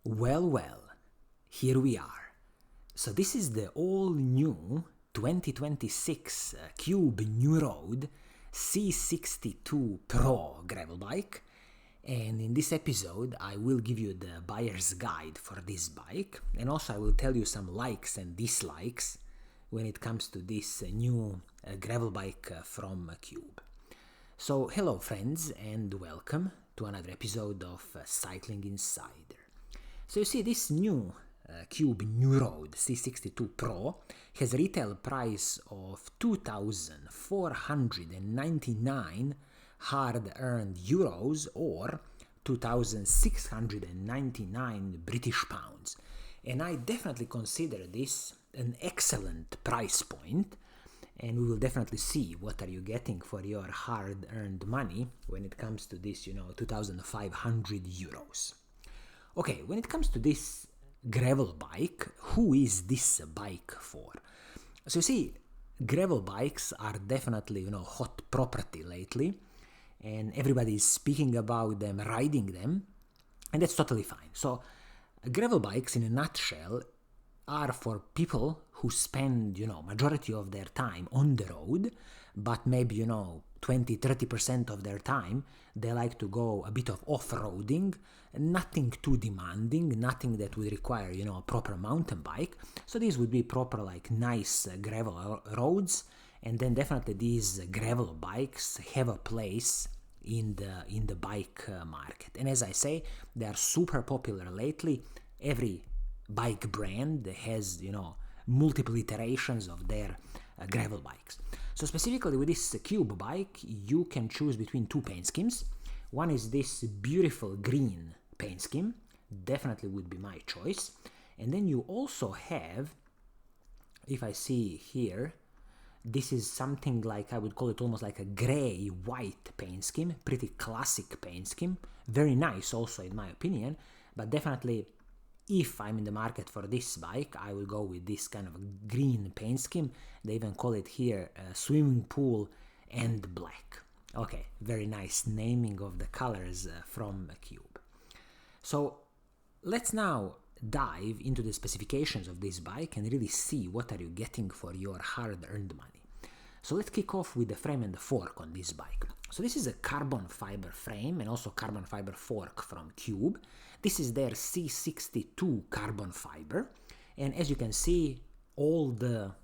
Well, here we are. So this is the all-new 2026 Cube Nuroad C62 Pro gravel bike, and in this episode I will give you the buyer's guide for this bike, and also I will tell you some likes and dislikes when it comes to this new gravel bike from Cube. So hello friends and welcome to another episode of Cycling Insider. So you see, this new Cube Nuroad C62 Pro has a retail price of 2,499 hard-earned euros or 2,699 British pounds. And I definitely consider this an excellent price point, and we will definitely see what are you getting for your hard-earned money when it comes to this, 2,500 euros. Okay, when it comes to this gravel bike, who is this bike for? So you see, gravel bikes are definitely, hot property lately, and everybody is speaking about them, riding them, and that's totally fine. So gravel bikes in a nutshell are for people who spend, majority of their time on the road, but maybe, 20-30% of their time they like to go a bit of off-roading, nothing too demanding, nothing that would require, a proper mountain bike. So these would be proper, nice gravel roads, and then definitely these gravel bikes have a place in the bike market. And as I say, they are super popular lately. Every bike brand has, multiple iterations of their gravel bikes. So specifically with this Cube bike, you can choose between two paint schemes. One is this beautiful green paint scheme, definitely would be my choice. And then you also have, if I see here, this is something like, I would call it almost like a gray-white paint scheme, pretty classic paint scheme, very nice also in my opinion, but definitely if I'm in the market for this bike, I will go with this kind of a green paint scheme. They even call it here swimming pool and black. Okay, very nice naming of the colors from Cube. So let's now dive into the specifications of this bike and really see what are you getting for your hard-earned money. So let's kick off with the frame and the fork on this bike. So this is a carbon fiber frame and also carbon fiber fork from Cube. This is their C62 carbon fiber, and as you can see, all the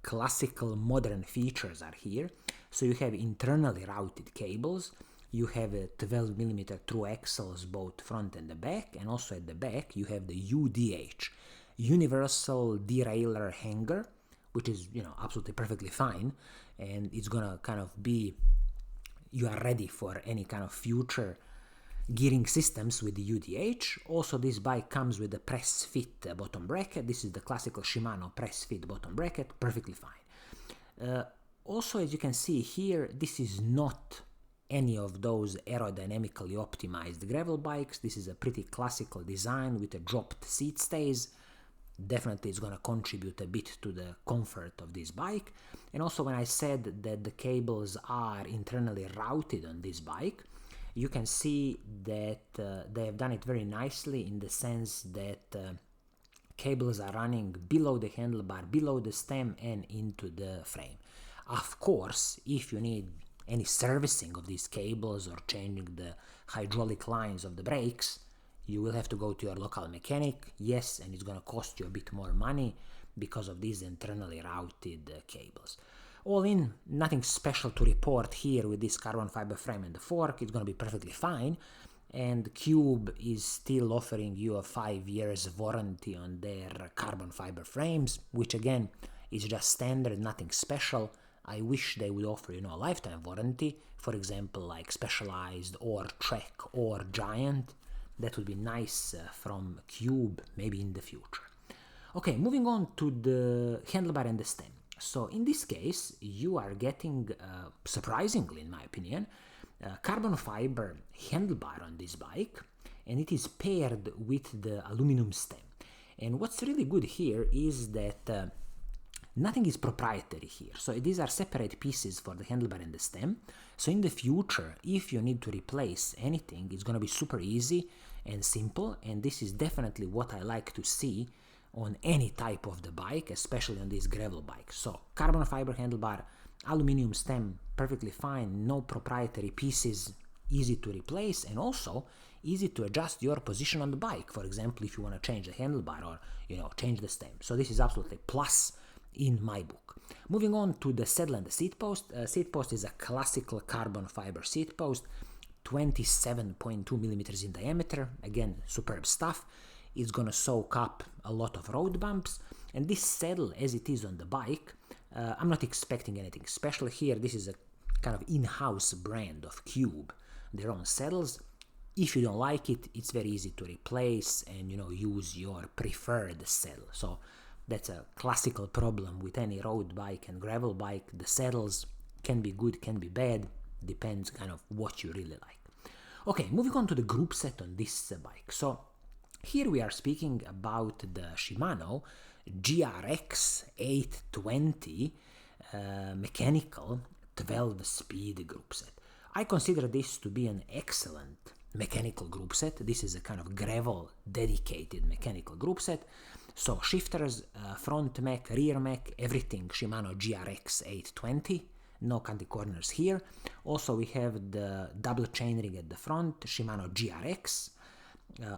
classical modern features are here. So you have internally routed cables, you have a 12mm through axles both front and the back, and also at the back you have the UDH, Universal Derailleur Hanger, which is absolutely perfectly fine, and it's gonna kind of be, you are ready for any kind of future gearing systems with the UDH. Also this bike comes with a press fit bottom bracket. This is the classical Shimano press fit bottom bracket, perfectly fine. Also, as you can see here, this is not any of those aerodynamically optimized gravel bikes. This is a pretty classical design with a dropped seat stays. Definitely it's going to contribute a bit to the comfort of this bike. And also when I said that the cables are internally routed on this bike, you can see that they have done it very nicely in the sense that cables are running below the handlebar, below the stem, and into the frame. Of course, if you need any servicing of these cables or changing the hydraulic lines of the brakes, you will have to go to your local mechanic, yes, and it's going to cost you a bit more money because of these internally routed cables. All in, nothing special to report here with this carbon fiber frame and the fork. It's going to be perfectly fine, and Cube is still offering you a 5 years warranty on their carbon fiber frames, which again is just standard, nothing special. I wish they would offer a lifetime warranty, for example like Specialized or Trek or Giant. That would be nice from Cube maybe in the future. Okay, moving on to the handlebar and the stem. So in this case, you are getting, surprisingly in my opinion, carbon fiber handlebar on this bike, and it is paired with the aluminum stem. And what's really good here is that nothing is proprietary here. So these are separate pieces for the handlebar and the stem. So in the future, if you need to replace anything, it's going to be super easy, and simple, and this is definitely what I like to see on any type of the bike, especially on these gravel bikes. So carbon fiber handlebar, aluminum stem, perfectly fine, no proprietary pieces, easy to replace, and also easy to adjust your position on the bike. For example, if you want to change the handlebar or change the stem. So this is absolutely plus in my book. Moving on to the saddle and the seat post. Seat post is a classical carbon fiber seat post, 27.2 millimeters in diameter. Again, superb stuff. It's gonna soak up a lot of road bumps, and this saddle as it is on the bike, I'm not expecting anything special here. This is a kind of in-house brand of Cube, their own saddles. If you don't like it, it's very easy to replace and use your preferred saddle. So that's a classical problem with any road bike and gravel bike. The saddles can be good, can be bad, depends kind of what you really like. Okay, moving on to the group set on this bike. So here we are speaking about the Shimano GRX 820 mechanical 12-speed group set. I consider this to be an excellent mechanical group set. This is a kind of gravel dedicated mechanical group set. So shifters, front mech, rear mech, everything Shimano GRX 820. No canty corners here. Also we have the double chainring at the front, Shimano GRX.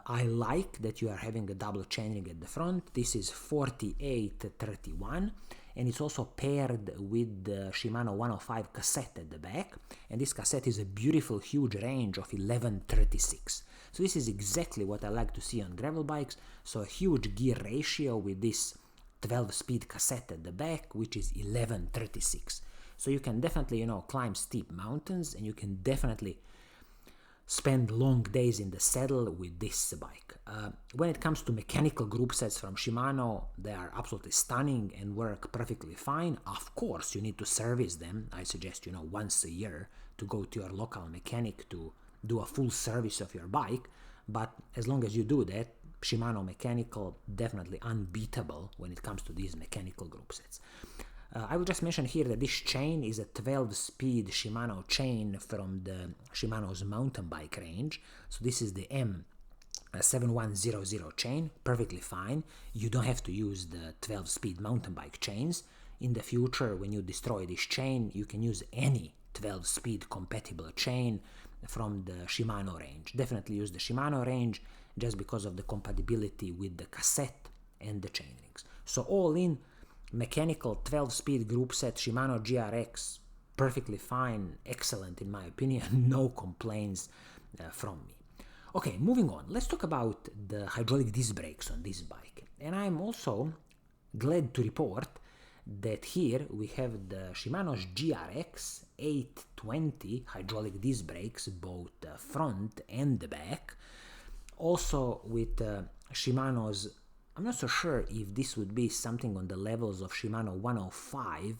I like that you are having a double chainring at the front. This is 4831, and it's also paired with the Shimano 105 cassette at the back, and this cassette is a beautiful huge range of 1136. So this is exactly what I like to see on gravel bikes. So a huge gear ratio with this 12-speed cassette at the back, which is 1136. So you can definitely climb steep mountains, and you can definitely spend long days in the saddle with this bike. When it comes to mechanical group sets from Shimano, they are absolutely stunning and work perfectly fine. Of course, you need to service them. I suggest, once a year to go to your local mechanic to do a full service of your bike. But as long as you do that, Shimano mechanical, definitely unbeatable when it comes to these mechanical group sets. I will just mention here that this chain is a 12-speed Shimano chain from the Shimano's mountain bike range. So this is the M7100 chain, perfectly fine. You don't have to use the 12-speed mountain bike chains. In the future, when you destroy this chain, you can use any 12-speed compatible chain from the Shimano range. Definitely use the Shimano range just because of the compatibility with the cassette and the chainrings. So all in, mechanical 12-speed group set Shimano GRX, perfectly fine, excellent in my opinion, no complaints from me. Okay, moving on, let's talk about the hydraulic disc brakes on this bike. And I'm also glad to report that here we have the Shimano's GRX 820 hydraulic disc brakes, both the front and the back. Also with Shimano's, I'm not so sure if this would be something on the levels of Shimano 105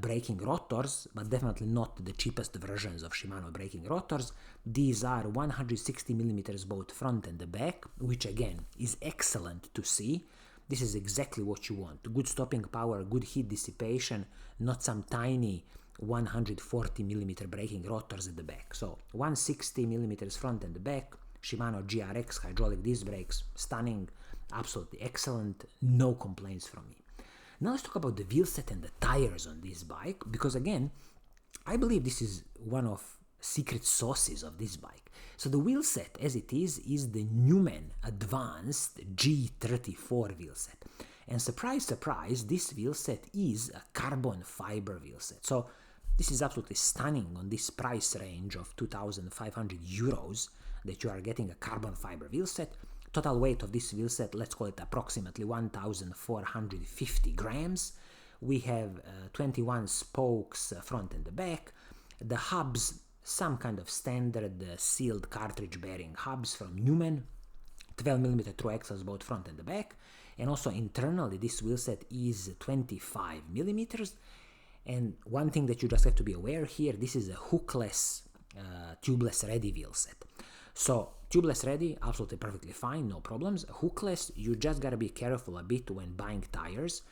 braking rotors, but definitely not the cheapest versions of Shimano braking rotors. These are 160 millimeters both front and the back, which again is excellent to see. This is exactly what you want. Good stopping power, good heat dissipation, not some tiny 140 millimeter braking rotors at the back. So 160 millimeters front and the back, Shimano GRX hydraulic disc brakes, stunning, absolutely excellent, no complaints from me. Now let's talk about the wheel set and the tires on this bike, because again, I believe this is one of secret sauces of this bike. So the wheel set as it is the Newman Advanced G34 wheel set. And surprise, surprise, this wheel set is a carbon fiber wheel set. So this is absolutely stunning on this price range of 2,500 euros that you are getting a carbon fiber wheel set. Total weight of this wheel set, let's call it approximately 1,450 grams. We have 21 spokes front and the back. The hubs, some kind of standard sealed cartridge bearing hubs from Newman. 12mm through axles both front and the back. And also internally this wheel set is 25mm. And one thing that you just have to be aware here, this is a hookless, tubeless ready wheel set. So tubeless ready, absolutely perfectly fine, no problems. Hookless, you just gotta be careful a bit when buying tires,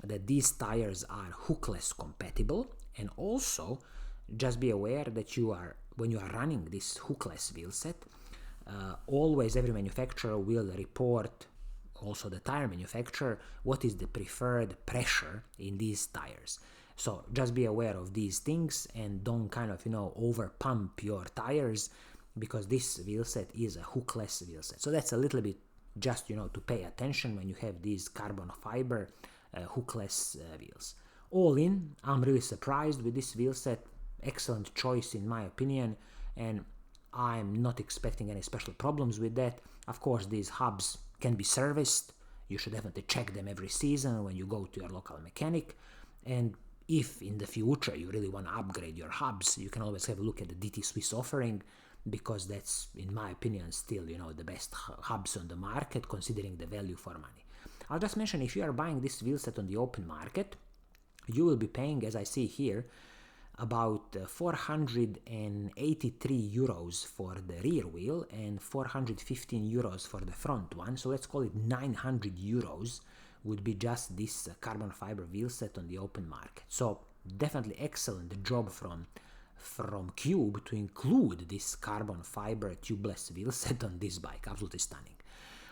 that these tires are hookless compatible, and also just be aware that when you are running this hookless wheel set, Always every manufacturer will report, also the tire manufacturer, what is the preferred pressure in these tires. So just be aware of these things and don't kind of, over pump your tires, because this wheel set is a hookless wheel set. So that's a little bit just, to pay attention when you have these carbon fiber hookless wheels. All in, I'm really surprised with this wheel set. Excellent choice in my opinion, and I'm not expecting any special problems with that. Of course, these hubs can be serviced. You should definitely check them every season when you go to your local mechanic. And if in the future you really want to upgrade your hubs, you can always have a look at the DT Swiss offering, because that's, in my opinion, still, the best hubs on the market, considering the value for money. I'll just mention, if you are buying this wheel set on the open market, you will be paying, as I see here, about 483 euros for the rear wheel and 415 euros for the front one. So let's call it 900 euros would be just this carbon fiber wheel set on the open market. So definitely excellent job from Cube to include this carbon fiber tubeless wheel set on this bike. Absolutely stunning.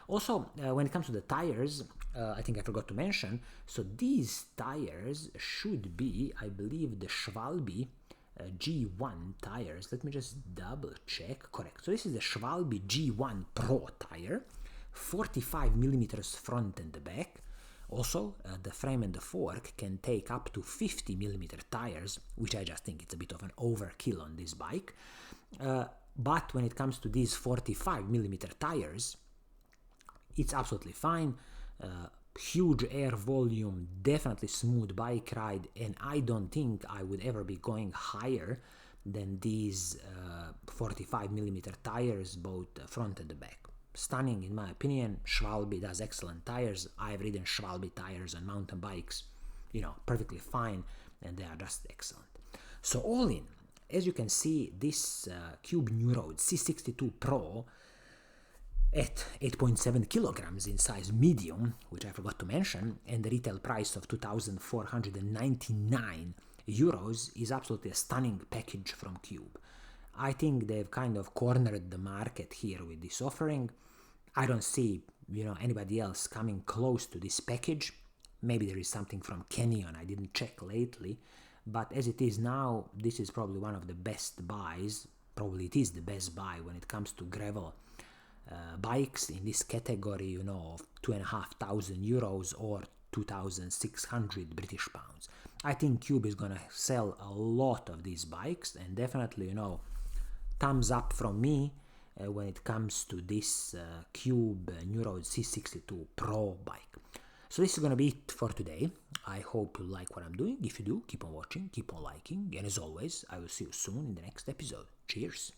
Also, when it comes to the tires, I think I forgot to mention, so these tires should be, I believe, the Schwalbe G1 tires. Let me just double check. Correct. So this is the Schwalbe G1 Pro tire, 45 millimeters front and the back. Also, the frame and the fork can take up to 50 millimeter tires, which I just think it's a bit of an overkill on this bike. But when it comes to these 45 millimeter tires, it's absolutely fine. Huge air volume, definitely smooth bike ride, and I don't think I would ever be going higher than these 45 millimeter tires, both front and the back. Stunning in my opinion. Schwalbe does excellent tires. I've ridden Schwalbe tires on mountain bikes, perfectly fine, and they are just excellent. So all in, as you can see, this Cube Nuroad C62 Pro at 8.7 kilograms in size medium, which I forgot to mention, and the retail price of 2,499 euros is absolutely a stunning package from Cube. I think they've kind of cornered the market here with this offering. I don't see, anybody else coming close to this package. Maybe there is something from Canyon, I didn't check lately, but as it is now, this is probably one of the best buys. Probably it is the best buy when it comes to gravel bikes in this category, of 2,500 euros or 2,600 British pounds. I think Cube is gonna sell a lot of these bikes, and definitely, thumbs up from me when it comes to this Cube Nuroad C62 Pro bike. So this is gonna be it for today. I hope you like what I'm doing. If you do, keep on watching, keep on liking, and as always, I will see you soon in the next episode. Cheers!